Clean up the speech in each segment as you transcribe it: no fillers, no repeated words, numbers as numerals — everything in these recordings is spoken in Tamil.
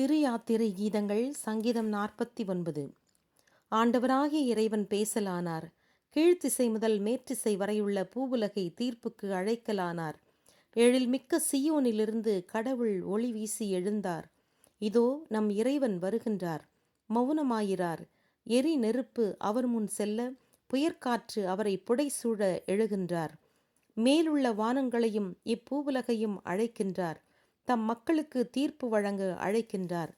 திரு யாத்திரை கீதங்கள் சங்கீதம் 49. ஆண்டவராகிய இறைவன் பேசலானார். கீழ்த்திசை முதல் மேற்றிசை வரையுள்ள பூவுலகை தீர்ப்புக்கு அழைக்கலானார். எழில்மிக்க சியோனிலிருந்து கடவுள் ஒளி வீசி எழுந்தார். இதோ நம் இறைவன் வருகின்றார். மௌனமாயிரார். எரி நெருப்பு அவர் முன் செல்ல, புயற்காற்று அவரை புடைசூழ எழுகின்றார். மேலுள்ள வானங்களையும் இப்பூவுலகையும் அழைக்கின்றார். தம் மக்களுக்கு தீர்ப்பு வழங்க அழைக்கின்றார்.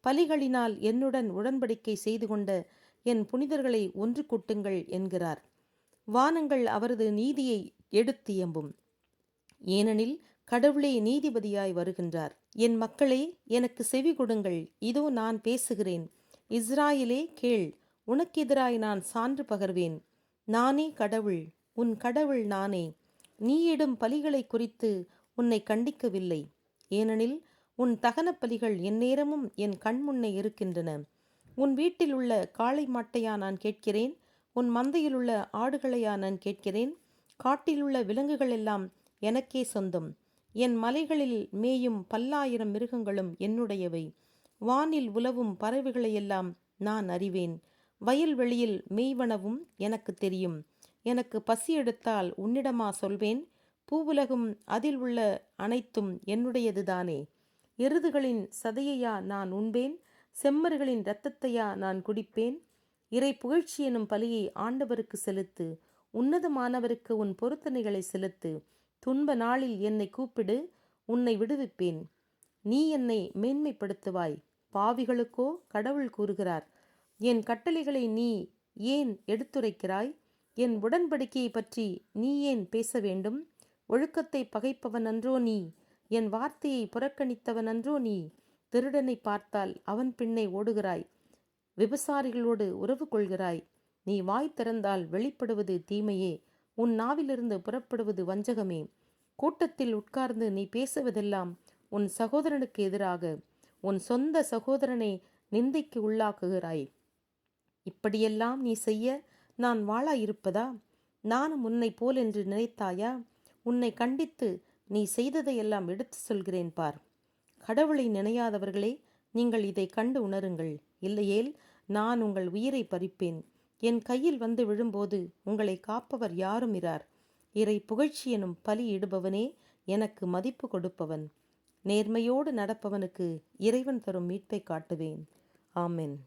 பலிகளினால் என்னுடன் உடன்படிக்கை செய்து கொண்ட என் புனிதர்களை ஒன்று கூட்டுங்கள் என்கிறார். வானங்கள் அவரது நீதியை எடுத்தியம்பும். ஏனெனில் கடவுளே நீதிபதியாய் வருகின்றார். என் மக்களே, எனக்கு செவி கொடுங்கள். இதோ நான் பேசுகிறேன். இஸ்ராயேலே கேள், உனக்கெதிராய் நான் சான்று பகர்வேன். நானே கடவுள், உன் கடவுள் நானே. நீயிடும் பலிகளை குறித்து உன்னை கண்டிக்கவில்லை. ஏனெனில் உன் தகன பலிகள் எந்நேரமும் என் கண்முன்னே இருக்கின்றன. உன் வீட்டில் உள்ள காளை மாட்டையா நான் கேட்கிறேன்? உன் மந்தையில் உள்ள ஆடுகளையா நான் கேட்கிறேன்? காட்டிலுள்ள விலங்குகள் எல்லாம் எனக்கே சொந்தம். என் மலைகளில் மேயும் 10,000 மிருகங்களும் என்னுடையவை. வானில் உலவும் பறவைகளையெல்லாம் நான் அறிவேன். வயல்வெளியில் மேய்வனவும் எனக்கு தெரியும். எனக்கு பசி எடுத்தால் உன்னிடமா சொல்வேன்? பூவுலகும் அதில் உள்ள அனைத்தும் என்னுடையதுதானே. எருதுகளின் சதையையா நான் உண்பேன்? செம்மறிகளின் இரத்தத்தையா நான் குடிப்பேன்? இறை புகழ்ச்சி எனும் பலியை ஆண்டவருக்கு செலுத்து. உன்னதமானவருக்கு உன் பொருத்தனைகளை செலுத்து. துன்ப நாளில் என்னை கூப்பிடு, உன்னை விடுவிப்பேன். நீ என்னை மேன்மைப்படுத்துவாய். பாவிகளுக்கோ கடவுள் கூறுகிறார், என் கட்டளைகளை நீ ஏன் எடுத்துரைக்கிறாய்? என் உடன்படிக்கையை பற்றி நீ ஏன் பேச வேண்டும்? ஒழுக்கத்தை பகைப்பவன் அன்றோ நீ? என் வார்த்தையை புறக்கணித்தவன் அன்றோ நீ? திருடனை பார்த்தால் அவன் பின்னே ஓடுகிறாய். விபசாரிகளோடு உறவு கொள்கிறாய். நீ வாய் திறந்தால் வெளிப்படுவது தீமையே. உன் நாவிலிருந்து புறப்படுவது வஞ்சகமே. கூட்டத்தில் உட்கார்ந்து நீ பேசுவதெல்லாம் உன் சகோதரனுக்கு எதிராக. உன் சொந்த சகோதரனை நிந்தைக்கு உள்ளாக்குகிறாய். இப்படியெல்லாம் நீ செய்ய நான் வாளாயிருப்பதா? நானும் உன்னை போல் என்று நினைத்தாயா? உன்னை கண்டித்து நீ செய்ததையெல்லாம் எடுத்து சொல்கிறேன் பார். கடவுளை நினையாதவர்களே, நீங்கள் இதை கண்டு உணருங்கள். இல்லையேல் நான் உங்கள் உயிரை பறிப்பேன். என் கையில் வந்து விழும்போது உங்களை காப்பவர் யாரும் இரார். இறை புகழ்ச்சி எனும் பலி இடுபவனே எனக்கு மதிப்பு கொடுப்பவன். நேர்மையோடு நடப்பவனுக்கு இறைவன் தரும் மீட்பை காட்டுவேன். ஆமென்.